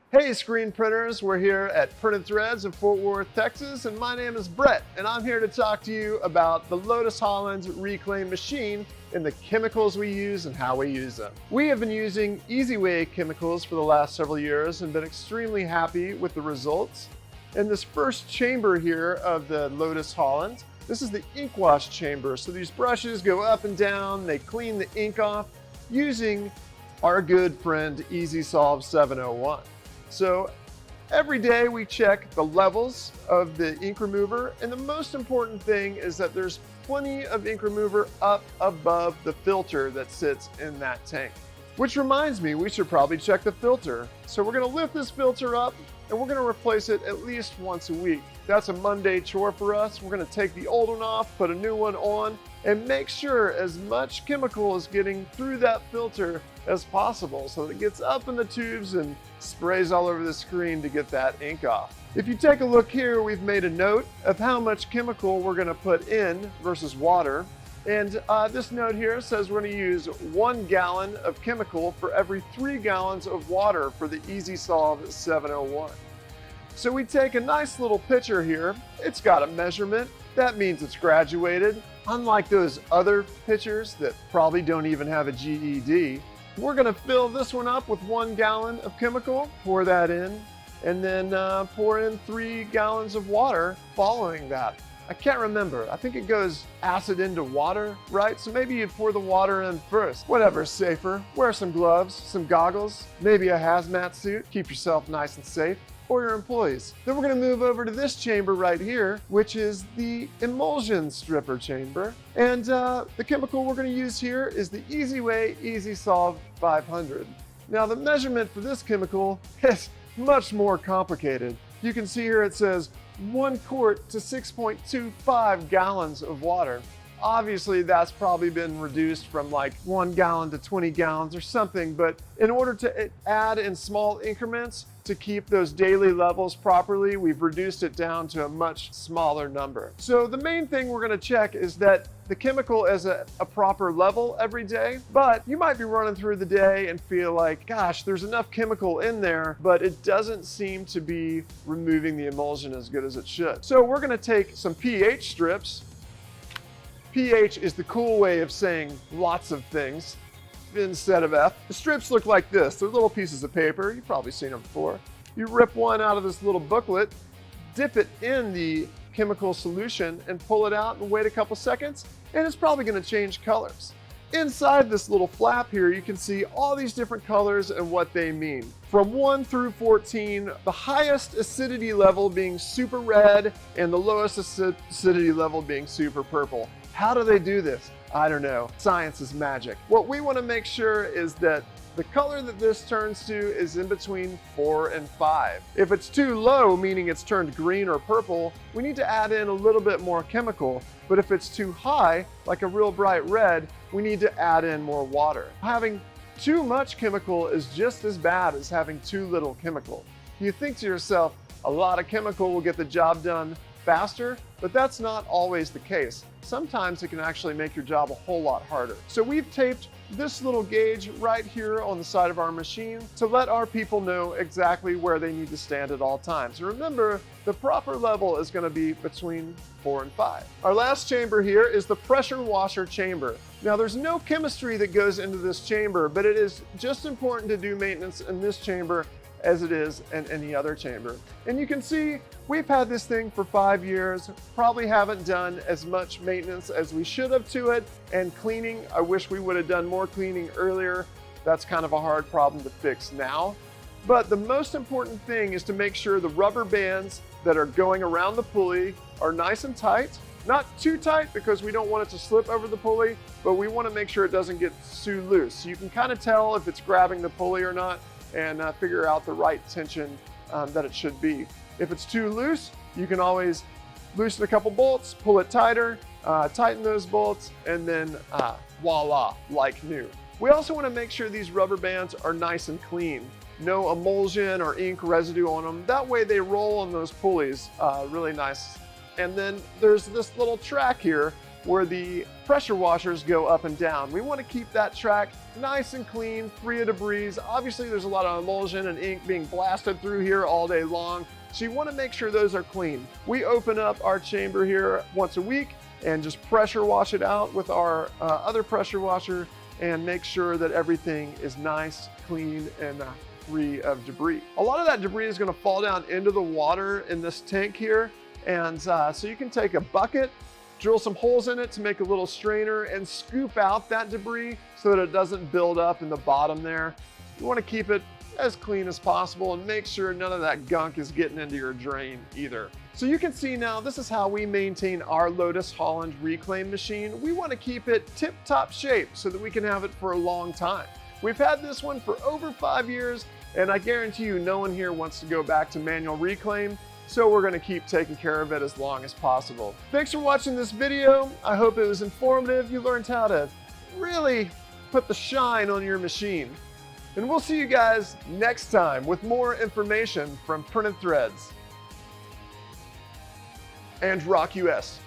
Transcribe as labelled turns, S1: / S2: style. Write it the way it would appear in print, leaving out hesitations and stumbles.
S1: Hey screen printers, we're here at Printed Threads in Fort Worth, Texas, and my name is Brett, and I'm here to talk to you about the Lotus Holland reclaim machine and the chemicals we use and how we use them. We have been using EasyWay chemicals for the last several years and been extremely happy with the results. In this first chamber here of the Lotus Holland, this is the ink wash chamber. So these brushes go up and down, they clean the ink off using our good friend EasySolve 701. So every day we check the levels of the ink remover, and the most important thing is that there's plenty of ink remover up above the filter that sits in that tank. Which reminds me, we should probably check the filter. So we're gonna lift this filter up and we're gonna replace it at least once a week. That's a Monday chore for us. We're gonna take the old one off, put a new one on, and make sure as much chemical is getting through that filter as possible so that it gets up in the tubes and sprays all over the screen to get that ink off. If you take a look here, we've made a note of how much chemical we're gonna put in versus water. And this note here says we're gonna use 1 gallon of chemical for every 3 gallons of water for the EasySolve 701. So we take a nice little pitcher here. It's got a measurement. That means it's graduated. Unlike those other pitchers that probably don't even have a GED, we're gonna fill this one up with 1 gallon of chemical, pour that in, and then pour in 3 gallons of water following that. I can't remember. I think it goes acid into water, right? So maybe you pour the water in first. Whatever's safer. Wear some gloves, some goggles, maybe a hazmat suit. Keep yourself nice and safe, or your employees. Then we're gonna move over to this chamber right here, which is the emulsion stripper chamber. And the chemical we're gonna use here is the EasyWay EasySolve 500. Now the measurement for this chemical is much more complicated. You can see here it says 1 quart to 6.25 gallons of water. Obviously that's probably been reduced from like 1 gallon to 20 gallons or something, but in order to add in small increments to keep those daily levels properly, we've reduced it down to a much smaller number. So the main thing we're gonna check is that the chemical is a proper level every day, but you might be running through the day and feel like, gosh, there's enough chemical in there, but it doesn't seem to be removing the emulsion as good as it should. So we're gonna take some pH strips. pH is the cool way of saying lots of things instead of F. The strips look like this. They're little pieces of paper. You've probably seen them before. You rip one out of this little booklet, dip it in the chemical solution and pull it out and wait a couple seconds, and it's probably going to change colors. Inside this little flap here, you can see all these different colors and what they mean. From 1 through 14, the highest acidity level being super red and the lowest acidity level being super purple. How do they do this? I don't know. Science is magic. What we want to make sure is that the color that this turns to is in between 4 and 5. If it's too low, meaning it's turned green or purple, we need to add in a little bit more chemical. But if it's too high, like a real bright red, we need to add in more water. Having too much chemical is just as bad as having too little chemical. You think to yourself, a lot of chemical will get the job done faster, but that's not always the case. Sometimes it can actually make your job a whole lot harder. So we've taped this little gauge right here on the side of our machine to let our people know exactly where they need to stand at all times. And remember, the proper level is going to be between 4 and 5. Our last chamber here is the pressure washer chamber. Now there's no chemistry that goes into this chamber, but it is just important to do maintenance in this chamber as it is in any other chamber. And you can see we've had this thing for 5 years, probably haven't done as much maintenance as we should have to it, and cleaning, I wish we would have done more cleaning earlier. That's kind of a hard problem to fix now. But the most important thing is to make sure the rubber bands that are going around the pulley are nice and tight. Not too tight because we don't want it to slip over the pulley, but we want to make sure it doesn't get too loose. So you can kind of tell if it's grabbing the pulley or not, and figure out the right tension that it should be. If it's too loose, you can always loosen a couple bolts, pull it tighter, tighten those bolts, and then voila, like new. We also want to make sure these rubber bands are nice and clean. No emulsion or ink residue on them. That way they roll on those pulleys really nice. And then there's this little track here where the pressure washers go up and down. We want to keep that track nice and clean, free of debris. Obviously, there's a lot of emulsion and ink being blasted through here all day long, so you want to make sure those are clean. We open up our chamber here once a week and just pressure wash it out with our other pressure washer and make sure that everything is nice, clean, and free of debris. A lot of that debris is going to fall down into the water in this tank here, and so you can take a bucket, drill some holes in it to make a little strainer, and scoop out that debris so that it doesn't build up in the bottom there. You want to keep it as clean as possible and make sure none of that gunk is getting into your drain either. So you can see now, this is how we maintain our Lotus Holland reclaim machine. We want to keep it tip-top shape so that we can have it for a long time. We've had this one for over 5 years, and I guarantee you no one here wants to go back to manual reclaim, so we're going to keep taking care of it as long as possible. Thanks for watching this video. I hope it was informative. You learned how to really put the shine on your machine. And we'll see you guys next time with more information from Printed Threads and Rock US.